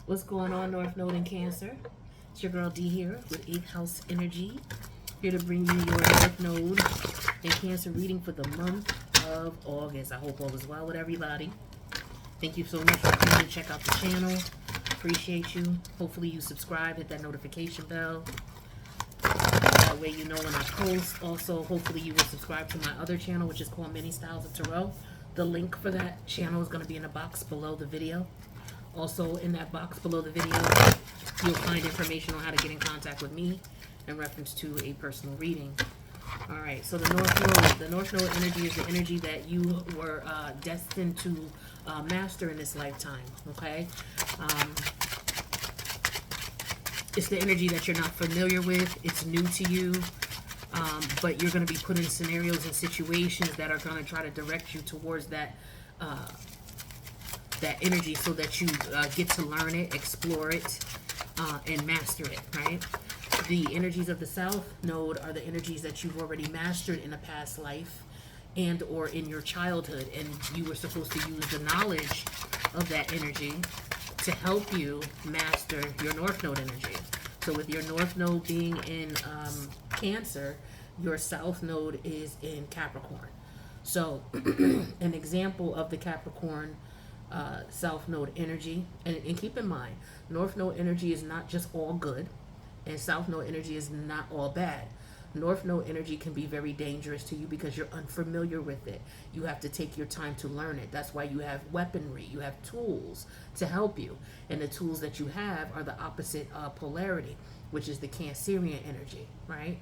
What's going on, North Node in Cancer? It's your girl D here with 8th House Energy. Here to bring you your North Node in Cancer reading for the month of August. I hope all is well with everybody. Thank you so much for coming to check out the channel. Appreciate you. Hopefully you subscribe, hit that notification bell. That way you know when I post. Also, hopefully you will subscribe to my other channel, which is called Many Styles of Tarot. The link for that channel is going to be in the box below the video. Also, in that box below the video, you'll find information on how to get in contact with me in reference to a personal reading. All right, so the North Node energy is the energy that you were destined to master in this lifetime, okay? It's the energy that you're not familiar with. It's new to you, but you're going to be put in scenarios and situations that are going to try to direct you towards that that energy so that you get to learn it, explore it, and master it, right? The energies of the South Node are the energies that you've already mastered in a past life and or in your childhood, and you were supposed to use the knowledge of that energy to help you master your North Node energy. So with your North Node being in Cancer, your South Node is in Capricorn. So an example of the Capricorn South Node energy, and keep in mind, North Node energy is not just all good, and South Node energy is not all bad. North Node energy can be very dangerous to you because you're unfamiliar with it. You have to take your time to learn it. That's why you have weaponry, you have tools to help you, and the tools that you have are the opposite polarity, which is the Cancerian energy, right?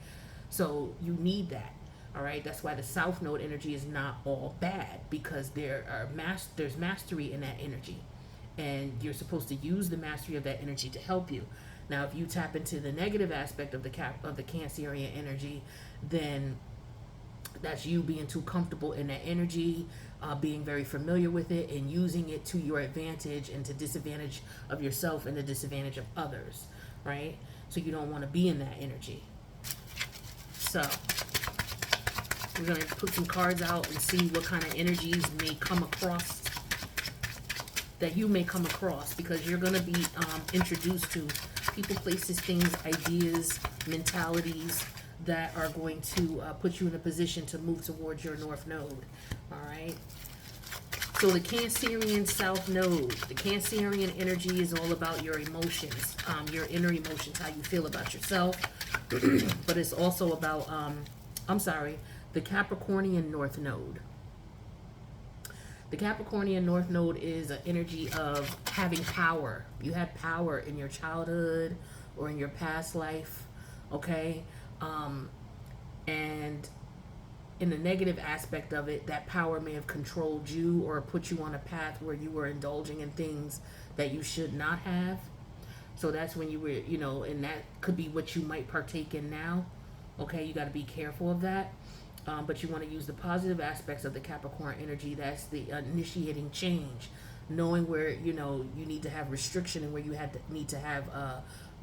So you need that. All right, that's why the South Node energy is not all bad, because there's mastery in that energy, and you're supposed to use the mastery of that energy to help you. Now, if you tap into the negative aspect of the Cancerian energy, then that's you being too comfortable in that energy, being very familiar with it, and using it to your advantage and to disadvantage of yourself and the disadvantage of others, right? So you don't want to be in that energy. So we're going to put some cards out and see what kind of energies may come across, that you may come across, because you're going to be introduced to people, places, things, ideas, mentalities that are going to put you in a position to move towards your North Node. All right. So the Cancerian South Node, the Cancerian energy is all about your emotions, your inner emotions, how you feel about yourself. But it's also about, the Capricornian North Node. The Capricornian North Node is an energy of having power. You had power in your childhood or in your past life, okay? And in the negative aspect of it, that power may have controlled you or put you on a path where you were indulging in things that you should not have. So that's when you were, and that could be what you might partake in now. Okay, you got to be careful of that. But you want to use the positive aspects of the Capricorn energy. That's the initiating change, knowing where you need to have restriction and where you need to have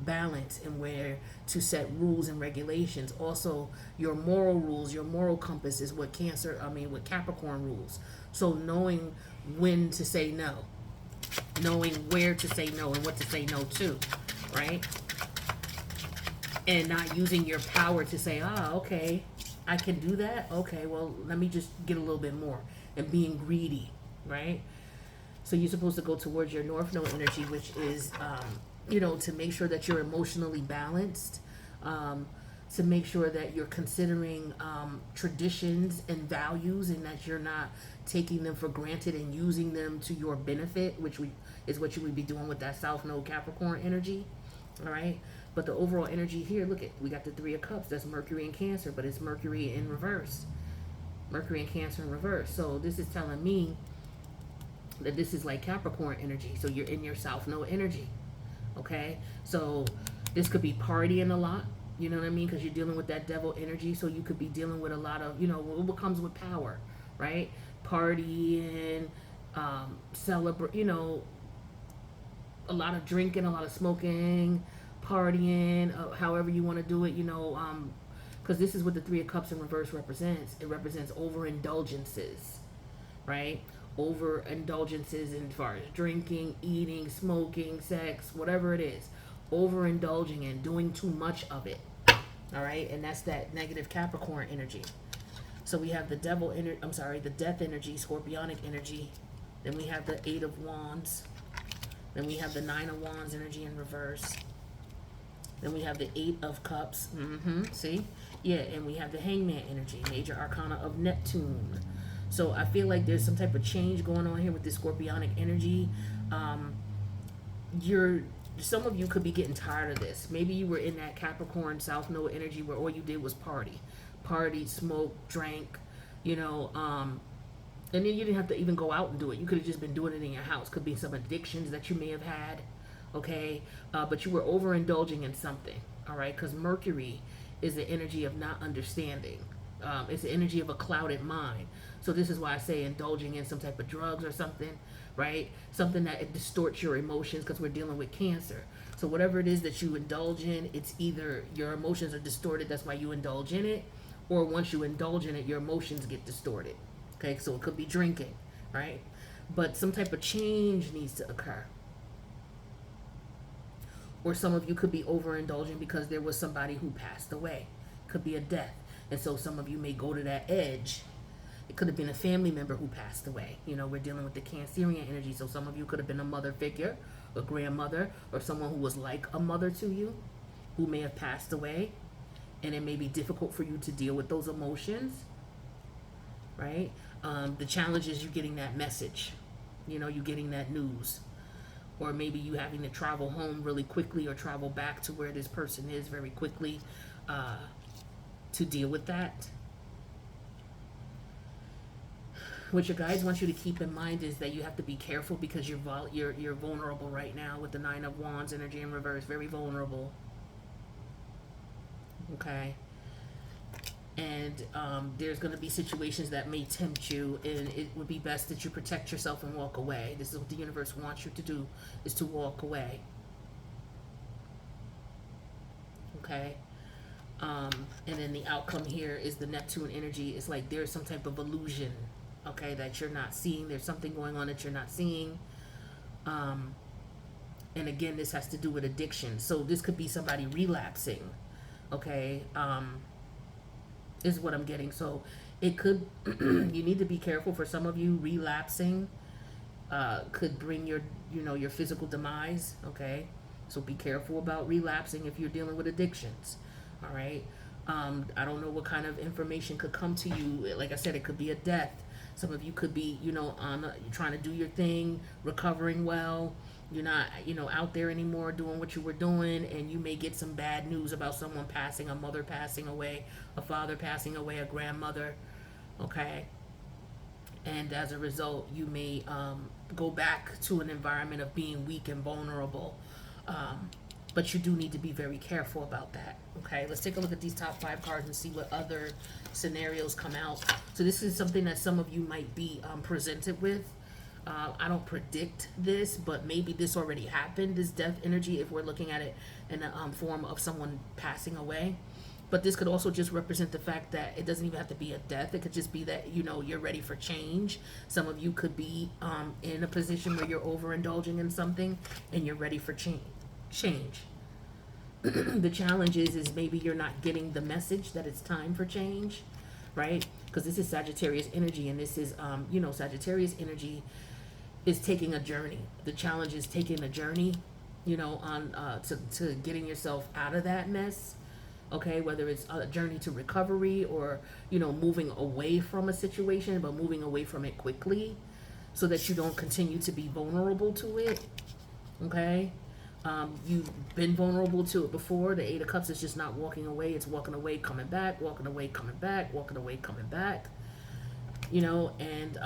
balance, and where to set rules and regulations. Also, your moral rules, your moral compass is what what Capricorn rules. So knowing when to say no, knowing where to say no and what to say no to, right? And not using your power to say, okay, I can do that. Okay, well, let me just get a little bit more, and being greedy, right? So you're supposed to go towards your North Node energy, which is, to make sure that you're emotionally balanced, to make sure that you're considering traditions and values, and that you're not taking them for granted and using them to your benefit, which is what you would be doing with that South Node Capricorn energy, all right? But the overall energy here, look at, we got the Three of Cups. That's Mercury in Cancer, but it's Mercury in reverse. Mercury in Cancer in reverse. So this is telling me that this is like Capricorn energy. So you're in your South Node energy, okay? So this could be partying a lot, you know what I mean? Because you're dealing with that devil energy. So you could be dealing with a lot of, what comes with power, right? Partying, celebrate, a lot of drinking, a lot of smoking, partying, however you want to do it, because this is what the Three of Cups in reverse represents. It represents overindulgences, right? overindulgences in far as drinking, eating, smoking, sex, whatever it is, overindulging and doing too much of it. All right, and that's that negative Capricorn energy. So we have the the death energy, scorpionic energy. Then we have the 8 of Wands. Then we have the 9 of Wands energy in reverse. Then we have the 8 of Cups. See? Yeah, and we have the Hangman energy, major arcana of Neptune. So I feel like there's some type of change going on here with this scorpionic energy. Some of you could be getting tired of this. Maybe you were in that Capricorn South Node energy where all you did was party, smoke, drank, and then you didn't have to even go out and do it. You could have just been doing it in your house. Could be some addictions that you may have had, okay? But you were overindulging in something, all right? Because Mercury is the energy of not understanding. It's the energy of a clouded mind. So this is why I say indulging in some type of drugs or something, right? Something that it distorts your emotions, because we're dealing with Cancer. So whatever it is that you indulge in, it's either your emotions are distorted, that's why you indulge in it, or once you indulge in it, your emotions get distorted. Okay, so it could be drinking, right? But some type of change needs to occur. Or some of you could be overindulging because there was somebody who passed away. Could be a death. And so some of you may go to that edge. It could have been a family member who passed away. We're dealing with the Cancerian energy. So some of you could have been a mother figure, a grandmother, or someone who was like a mother to you, who may have passed away. And it may be difficult for you to deal with those emotions, right? The challenge is you getting that message, you getting that news, or maybe you having to travel home really quickly or travel back to where this person is very quickly to deal with that. What your guides want you to keep in mind is that you have to be careful because you're vulnerable right now with the 9 of Wands energy in reverse, very vulnerable. Okay. And there's going to be situations that may tempt you, and it would be best that you protect yourself and walk away. This is what the universe wants you to do, is to walk away. Okay? And then the outcome here is the Neptune energy. It's like there's some type of illusion, okay, that you're not seeing. There's something going on that you're not seeing. And again, this has to do with addiction. So this could be somebody relapsing, okay? Is what I'm getting. So it could, you need to be careful. For some of you, relapsing could bring your physical demise, okay? So be careful about relapsing if you're dealing with addictions, all right? I don't know what kind of information could come to you. Like I said, it could be a death. Some of you could be, on trying to do your thing, recovering well. You're not, out there anymore doing what you were doing, and you may get some bad news about someone passing, a mother passing away, a father passing away, a grandmother, okay? And as a result, you may go back to an environment of being weak and vulnerable. But you do need to be very careful about that, okay? Let's take a look at these top 5 cards and see what other scenarios come out. So this is something that some of you might be presented with. I don't predict this, but maybe this already happened, this death energy, if we're looking at it in a form of someone passing away. But this could also just represent the fact that it doesn't even have to be a death. It could just be that, you're ready for change. Some of you could be in a position where you're overindulging in something and you're ready for change. The challenge is maybe you're not getting the message that it's time for change, right? Because this is Sagittarius energy, and this is, Sagittarius energy is taking a journey. The challenge is taking a journey, on to getting yourself out of that mess, okay? Whether it's a journey to recovery or, moving away from a situation, but moving away from it quickly so that you don't continue to be vulnerable to it, okay? You've been vulnerable to it before. The 8 of Cups is just not walking away. It's walking away, coming back, walking away, coming back, walking away, coming back, and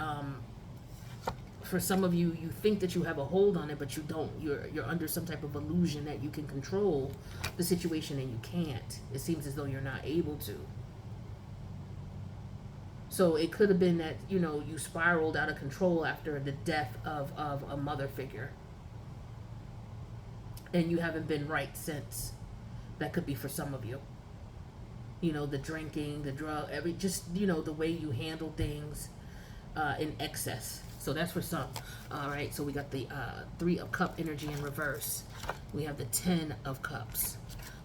for some of you, you think that you have a hold on it, but you don't. You're under some type of illusion that you can control the situation, and you can't. It seems as though you're not able to. So it could have been that, you spiraled out of control after the death of a mother figure, and you haven't been right since. That could be for some of you. The drinking, the drug, the way you handle things in excess. So that's for some. All right, so we got the Three of Cup energy in reverse. We have the Ten of Cups.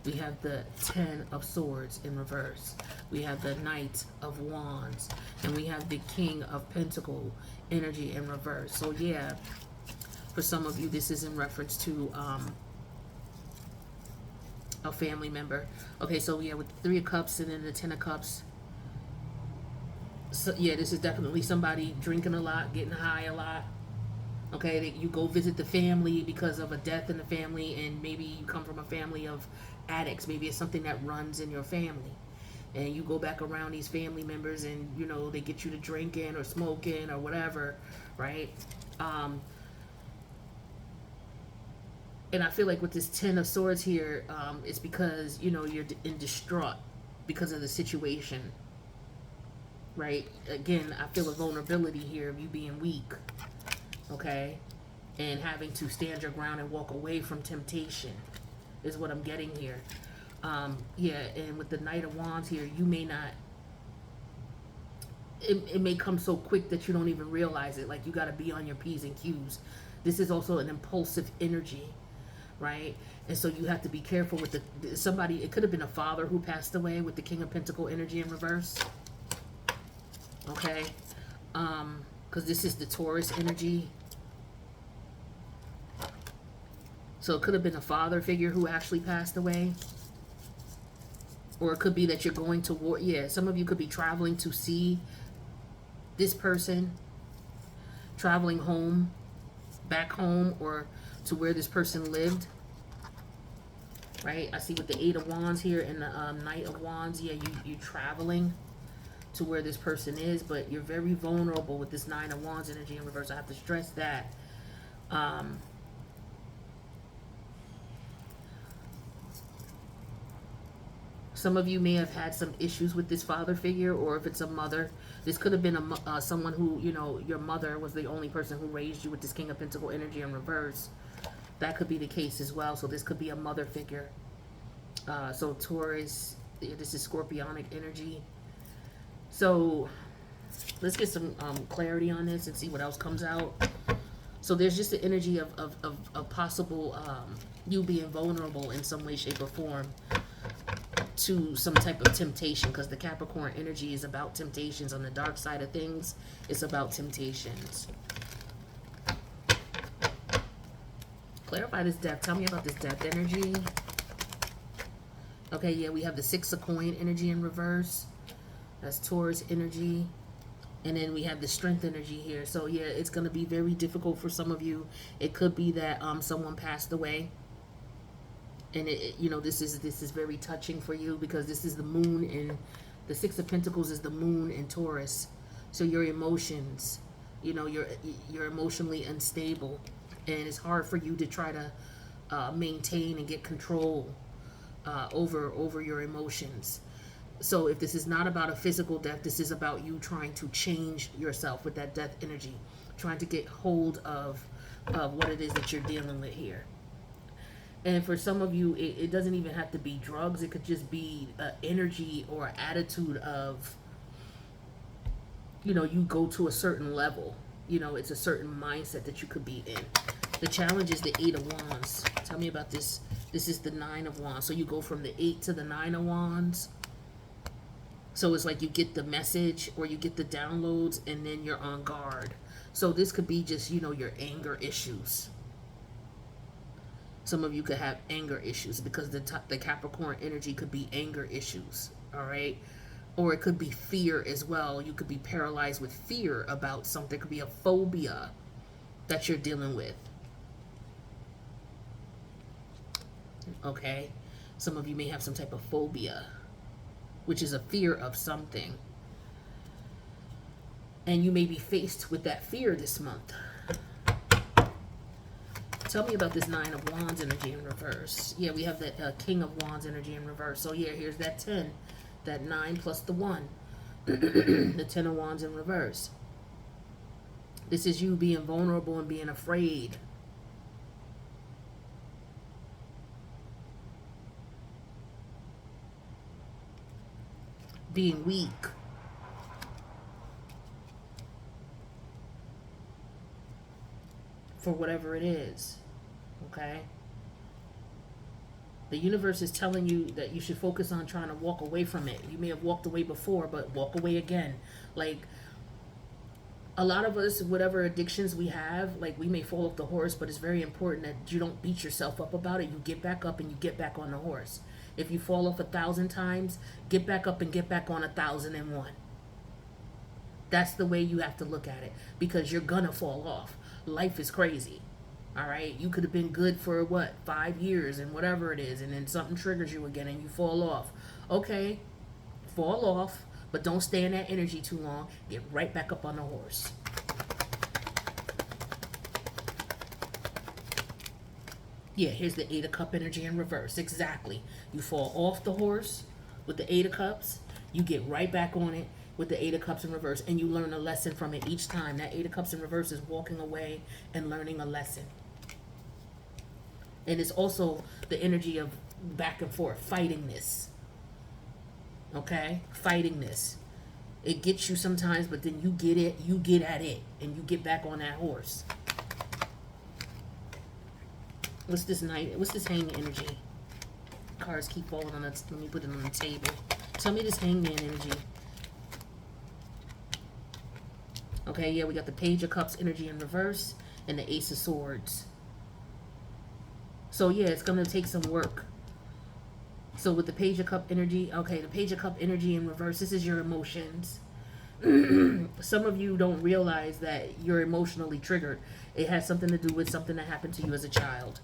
We have the Ten of Swords in reverse. We have the Knight of Wands. And we have the King of Pentacle energy in reverse. So yeah, for some of you, this is in reference to a family member. Okay, so yeah, with the Three of Cups and then the Ten of Cups. So yeah, this is definitely somebody drinking a lot, getting high a lot. Okay, that you go visit the family because of a death in the family, and maybe you come from a family of addicts. Maybe it's something that runs in your family, and you go back around these family members, and you know they get you to drinking or smoking or whatever, right? And I feel like with this Ten of Swords here, it's because you know you're in distraught because of the situation, right? Again, I feel a vulnerability here of you being weak, okay, and having to stand your ground and walk away from temptation is what I'm getting here. Yeah, and with the Knight of Wands here, you may not, it may come so quick that you don't even realize it. Like, you got to be on your P's and Q's. This is also an impulsive energy, right? And so you have to be careful with the somebody. It could have been a father who passed away with the King of Pentacle energy in reverse, okay? Because this is the Taurus energy. So it could have been a father figure who actually passed away. Or it could be that you're going to war. Yeah, some of you could be traveling to see this person, traveling home, back home, or to where this person lived. Right? I see with the Eight of Wands here and the Knight of Wands. Yeah, you're traveling to where this person is, but you're very vulnerable with this Nine of Wands energy in reverse. I have to stress that. Some of you may have had some issues with this father figure, or if it's a mother, this could have been someone who, you know, your mother was the only person who raised you with this King of Pentacle energy in reverse. That could be the case as well. So this could be a mother figure. So Taurus, this is Scorpionic energy. So let's get some clarity on this and see what else comes out. So there's just the energy of possible you being vulnerable in some way, shape, or form to some type of temptation, because the Capricorn energy is about temptations. On the dark side of things, it's about temptations. Clarify this death. Tell me about this death energy. Okay, yeah, we have the Six of Coin energy in reverse. That's Taurus energy. And then we have the Strength energy here. So yeah, it's going to be very difficult for some of you. It could be that someone passed away. And you know, this is very touching for you, because this is the moon, and the Six of Pentacles is the moon in Taurus. So your emotions, you know, you're emotionally unstable, and it's hard for you to try to maintain and get control over your emotions. So if this is not about a physical death, this is about you trying to change yourself with that death energy, trying to get hold of what it is that you're dealing with here. And for some of you, it doesn't even have to be drugs. It could just be energy or attitude of, you know, you go to a certain level. You know, it's a certain mindset that you could be in. The challenge is the Eight of Wands. Tell me about this. This is the Nine of Wands. So you go from the Eight to the Nine of Wands. So it's like you get the message or you get the downloads, and then you're on guard. So this could be just, you know, your anger issues. Some of you could have anger issues because the Capricorn energy could be anger issues, all right? Or it could be fear as well. You could be paralyzed with fear about something. It could be a phobia that you're dealing with, okay? Some of you may have some type of phobia, which is a fear of something. And you may be faced with that fear this month. Tell me about this Nine of Wands energy in reverse. Yeah, we have the King of Wands energy in reverse. So yeah, here's that 10. That 9 plus the 1. The 10 of Wands in reverse. This is you being vulnerable and being afraid. Being weak. for whatever it is. Okay? The universe is telling you that you should focus on trying to walk away from it. You may have walked away before, but walk away again. Like, a lot of us, whatever addictions we have, like, we may fall off the horse, but it's very important that you don't beat yourself up about it. You get back up and you get back on the horse. If you fall off 1,000 times, get back up and get back on 1,001. That's the way you have to look at it, because you're gonna fall off. Life is crazy. All right, you could have been good for what, 5 years and whatever it is, and then something triggers you again and you fall off. Okay, fall off, but don't stay in that energy too long. Get right back up on the horse. Yeah, here's the 8 of Cup energy in reverse. Exactly. You fall off the horse with the 8 of Cups, you get right back on it with the 8 of Cups in reverse, and you learn a lesson from it each time. That 8 of Cups in reverse is walking away and learning a lesson. And it's also the energy of back and forth, fighting this. Okay? Fighting this. It gets you sometimes, but then you get it, you get at it, and you get back on that horse. What's this hangman energy? Cards keep falling on it. Let me put it on the table. Tell me this hangman energy. Okay, yeah, we got the Page of Cups energy in reverse and the Ace of Swords. So yeah, it's going to take some work. So with the Page of Cup energy, okay, the Page of Cup energy in reverse, this is your emotions. Some of you don't realize that you're emotionally triggered. It has something to do with something that happened to you as a child.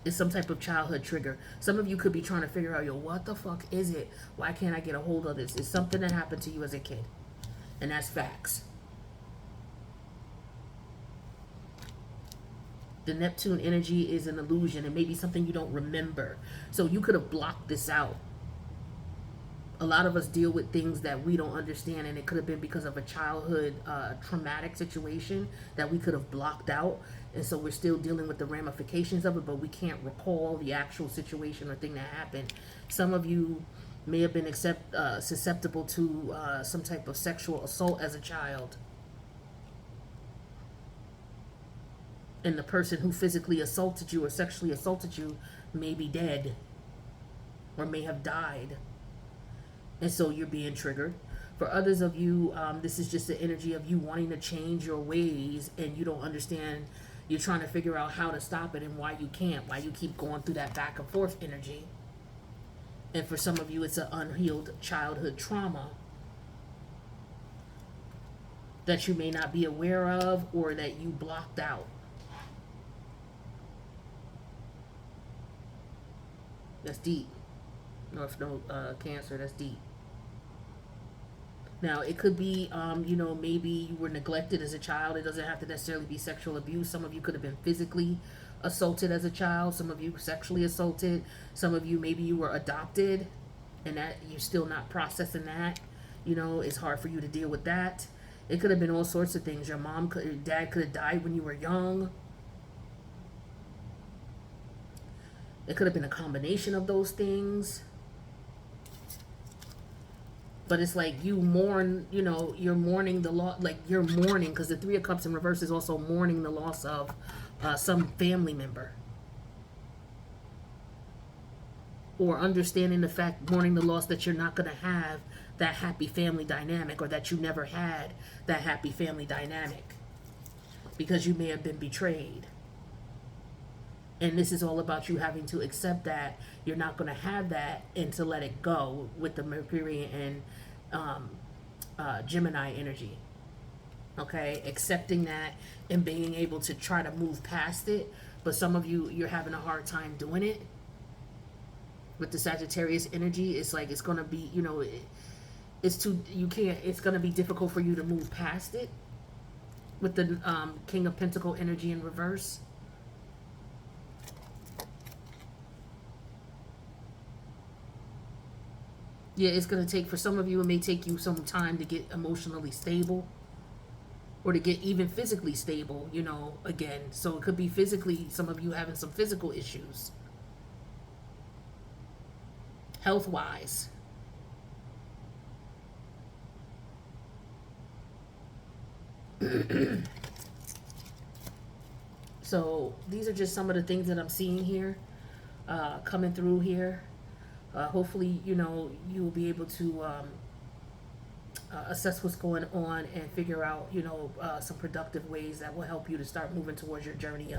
It's some type of childhood trigger. Some of you could be trying to figure out, yo, what the fuck is it? Why can't I get a hold of this? It's something that happened to you as a kid. And that's facts. The Neptune energy is an illusion. It may be something you don't remember. So you could have blocked this out. A lot of us deal with things that we don't understand, and it could have been because of a childhood traumatic situation that we could have blocked out. And so we're still dealing with the ramifications of it, but we can't recall the actual situation or thing that happened. Some of you may have been susceptible to some type of sexual assault as a child. And the person who physically assaulted you or sexually assaulted you may be dead or may have died. And so you're being triggered. For others of you, this is just the energy of you wanting to change your ways and you don't understand. You're trying to figure out how to stop it and why you can't, why you keep going through that back and forth energy. And for some of you, it's an unhealed childhood trauma that you may not be aware of or that you blocked out. That's deep. North Node Cancer, that's deep. Now, it could be, maybe you were neglected as a child. It doesn't have to necessarily be sexual abuse. Some of you could have been physically assaulted as a child. Some of you sexually assaulted. Some of you, maybe you were adopted and that you're still not processing that. It's hard for you to deal with that. It could have been all sorts of things. Your dad could have died when you were young. It could have been a combination of those things. But it's like you mourn, you're mourning the loss, like you're mourning, because the 3 of Cups in reverse is also mourning the loss of some family member. Or understanding the fact, mourning the loss that you're not going to have that happy family dynamic, or that you never had that happy family dynamic. Because you may have been betrayed. And this is all about you having to accept that you're not going to have that and to let it go with the Mercury and Gemini energy. Okay? Accepting that and being able to try to move past it. But some of you, you're having a hard time doing it. With the Sagittarius energy, it's like it's going to be, it's going to be difficult for you to move past it. With the King of Pentacle energy in reverse. Yeah, it's going to take, for some of you, it may take you some time to get emotionally stable. Or to get even physically stable, again. So it could be physically, some of you having some physical issues. Health-wise. So these are just some of the things that I'm seeing here, coming through here. Hopefully, you know, you will be able to assess what's going on and figure out, you know, some productive ways that will help you to start moving towards your journey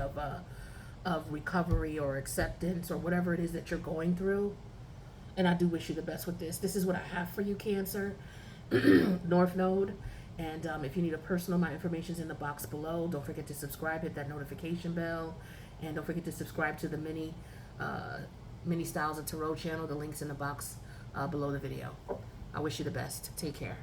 of recovery or acceptance or whatever it is that you're going through. And I do wish you the best with this. This is what I have for you, Cancer. North Node. And if you need a personal, my information's in the box below. Don't forget to subscribe, hit that notification bell, and don't forget to subscribe to the mini Styles of Tarot channel. The link's in the box below the video. I wish you the best. Take care.